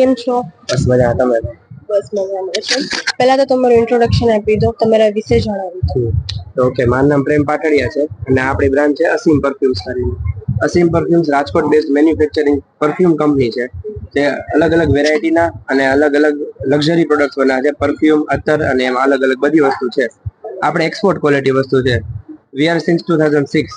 કેમ છો? બસ મજા. તમે? બસ મજામાં છે. પહેલા તો તમારું ઇન્ટ્રોડક્શન આપી દો, તમારા વિશે જણાવી દો. ઓકે, મારું નામ પ્રેમ પાટડિયા છે અને આપણી બ્રાન્ચ છે અસીમ પરફ્યુમ્સ કરીને. અસીમ perfumes Rajkot based manufacturing perfume company છે જે અલગ અલગ વેરાયટીના અને અલગ અલગ લક્ઝરી પ્રોડક્ટ્સ બનાવે છે. પરફ્યુમ, અત્તર અને એમાં અલગ અલગ બધી વસ્તુ છે. આપણે એક્સપોર્ટ ક્વોલિટી વસ્તુ છે. વી આર સિન્સ 2006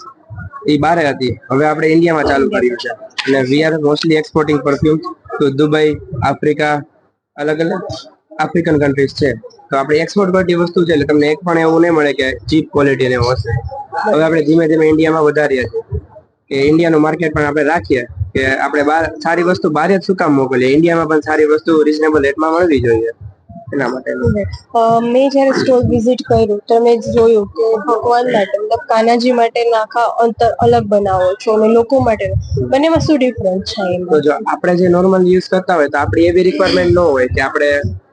એ બારે હતી, હવે આપણે ઇન્ડિયામાં ચાલુ કર્યું છે અને we are mostly exporting perfume to Dubai, Africa, અલગ અલગ આફ્રિકન કન્ટ્રીઝ છે. તો આપણે એક્સપોર્ટ કરતી વસ્તુ છે એટલે તમને એક પણ એવું નહીં મળે કે ચીપ ક્વોલિટી ને હશે. હવે આપણે ધીમે ધીમે ઇન્ડિયામાં વધારીએ છીએ કે ઇન્ડિયાનું માર્કેટ પણ આપણે રાખીએ કે આપણે બહાર સારી વસ્તુ બહાર જ શું કામ મોકલીએ, ઇન્ડિયામાં પણ સારી વસ્તુ રિઝનેબલ રેટમાં મળવી જોઈએ એના માટે. મેં જયારે સ્ટોર વિઝિટ કર્યું તો મેં જોયું કે ભગવાન માટે મતલબ કાનાજી માટે આખા અંતર અલગ બનાવો છો અને લોકો માટે બંનેમાં શું ડિફરન્સ છે તો એમાં? જો આપણે જે નોર્મલ યુઝ કરતા હોય તો આપણી એવી રિક્વાયરમેન્ટ ન હોય કે આપણે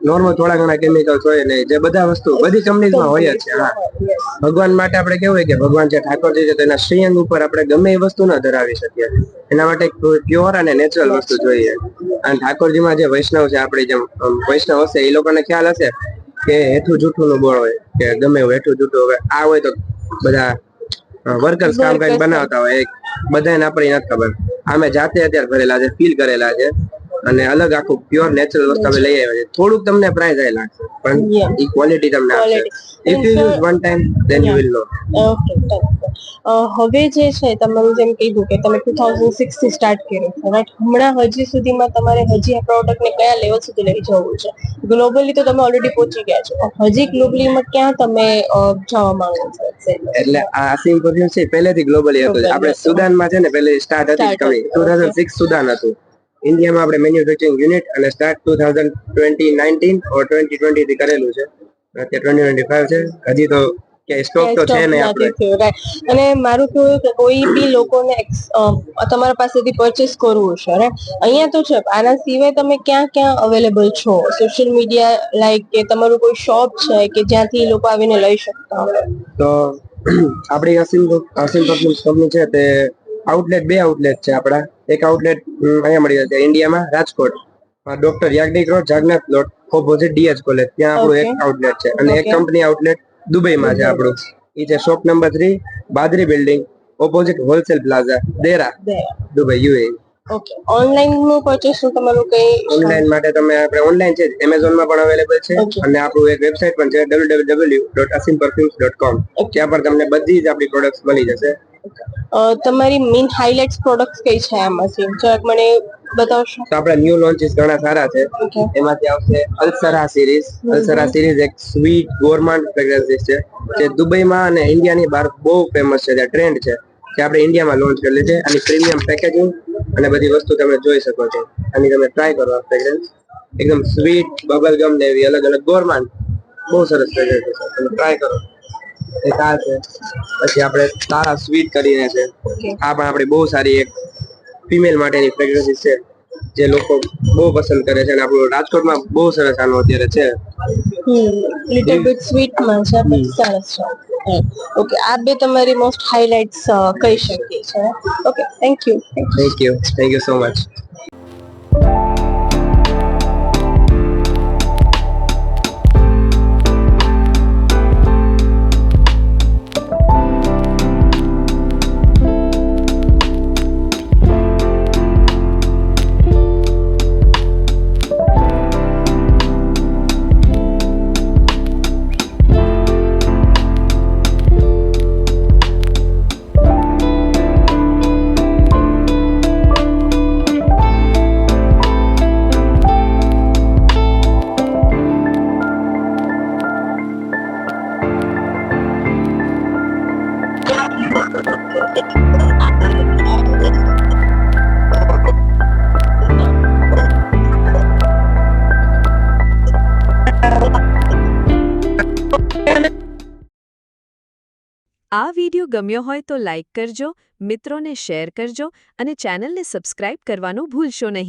નોર્મલ થોડા ઘણા કેમિકલ્સ હોય ને જે બધા વસ્તુ બધી કંપનીઝમાં હોય જ છે. હા, ભગવાન માટે આપણે કેવું હોય કે ભગવાન છે ઠાકોરજી છે તો એના શ્રીઅંગ ઉપર આપણે ગમે એ વસ્તુ ના ધરાવી શકીએ. એના માટે પ્યોર અને નેચરલ વસ્તુ જોઈએ. અને ઠાકોરજીમાં જે વૈષ્ણવ છે, આપણે જેમ વૈષ્ણવ હશે એ લોકોને ખ્યાલ હશે કે હેઠું જૂઠું નું બળ હોય કે ગમે એવું હેઠું જૂઠું. હવે આ હોય તો બધા વર્કર્સ કામ કરીને બનાવતા હોય, બધાને આપણી નથી ખબર. અમે જાતે અત્યારે ભરેલા છે, ફીલ કરેલા છે અને અલગ આખું પ્યોર નેચરલ વસ્તુ અમે લઈ આવ્યા છે. થોડુંક તમને પ્રાઇસ હાઈ લાગશે પણ એ ક્વોલિટી તમને આપશે. If you use one time then you will know. Okay, હવે જે છે તમારું જેમ કીધું કે તમે 2006 થી સ્ટાર્ટ કર્યું છે, રાઈટ? હમણાં હજી સુધીમાં તમારે હજી આ પ્રોડક્ટને કયા લેવલ સુધી લઈ જવું છે? ગ્લોબલી તો તમે ઓલરેડી પહોંચી ગયા છો, હજી ગ્લોબલીમાં ક્યાં તમે જવા માંગો છો? એટલે આ અસીમ પરફ્યુમ છે પહેલેથી ગ્લોબલી હતું. આપણે સુદાનમાં છે ને પહેલે સ્ટાર્ટ હતી કંપની 2006 સુદાન હતું. ઇન્ડિયામાં આપણે મેન્યુફેક્ચરિંગ યુનિટ અને સ્ટાર્ટ 2019 ઓર 2020 થી કરેલું છે. અત્યારે 2025 છે. હજી તો કે સ્ટોક તો છે નહીં આપણે. અને મારું કેવું કે કોઈ બી લોકોને તમારા પાસેથી પરચેસ કરવું છે, રાઈટ? અહીંયા તો છે, આના સિવાય તમે ક્યાં ક્યાં અવેલેબલ છો? સોશિયલ મીડિયા લાઈક કે તમારું કોઈ શોપ છે કે જ્યાંથી લોકો આવીને લઈ શકતા હોય? તો આપણી અસીમ પરફ્યુમ્સ કંપની છે તે આઉટલેટ, બે આઉટલેટ છે આપણા. એક આઉટલેટ અહીંયા મળી જશે ઇન્ડિયામાં, Rajkot, doctor Yagnik road, Jagnath plot, opposite DH college, ત્યાં આપણું એક આઉટલેટ છે. અને એક કંપની આઉટલેટ દુબઈમાં છે આપણું. એ છે shop number 3, Badri building, opposite wholesale plaza, Deira, Dubai, UAE. Okay, online નું પરચેસ તમારું કઈ? ઓનલાઈન માટે તમે આપણે ઓનલાઈન છે એમેઝોન માં પણ અવેલેબલ છે અને આપણું એક વેબસાઇટ પણ છે www.asimperfumes.com. ત્યાં પર તમને બધી જ આપણી પ્રોડક્ટ્સ મળી જશે. તમારી મેઇન હાઇલાઇટ્સ પ્રોડક્ટ્સ કઈ છે આમાંથી જરાક મને બતાવશો? તો આપણા ન્યૂ લોન્ચીસ ઘણા સારા છે. એમાંથી આવશે અલ્સરા સિરીઝ. અલ્સરા સિરીઝ એક સ્વીટ ગોરમાન્ડ ફ્રેગ્રન્સીસ છે જે દુબઈમાં અને ઇન્ડિયાની બહાર બહુ ફેમસ છે, જે ટ્રેન્ડ છે, જે આપણે ઇન્ડિયામાં લોન્ચ કરેલી છે. અને પ્રીમિયમ પેકેજિંગ અને બધી વસ્તુ તમે જોઈ શકો છો. આની તમે ટ્રાય કરો. આ ફ્રેગ્રન્સ એકદમ સ્વીટ, બબલ ગમ ને એવી અલગ અલગ ગોરમાન્ડ બહુ સરસ ફ્રેગ્રન્સ છે, તમે ટ્રાય કરો. એક આ છે, પછી આપણે તારા સ્વીટ કરીને છે. આ પણ આપણી બહુ સારી એક ફિમેલ માટેની ફ્રેગ્રન્સીસ છે જે લોકો બહુ પસંદ કરે છે અને આપણું રાજકોટમાં બહુ સરસ આનું અત્યારે છે. લિટલ બીટ સ્વીટમાં છે, પણ સરસ છે. ઓકે, આ બે તમારી મોસ્ટ હાઇલાઇટ્સ કહી શકીએ છે. Okay, thank you. Thank you so much. આ વિડિયો ગમ્યો હોય તો લાઇક કરજો, મિત્રોને શેર કરજો અને ચેનલને સબસ્ક્રાઇબ કરવાનું ભૂલશો નહીં.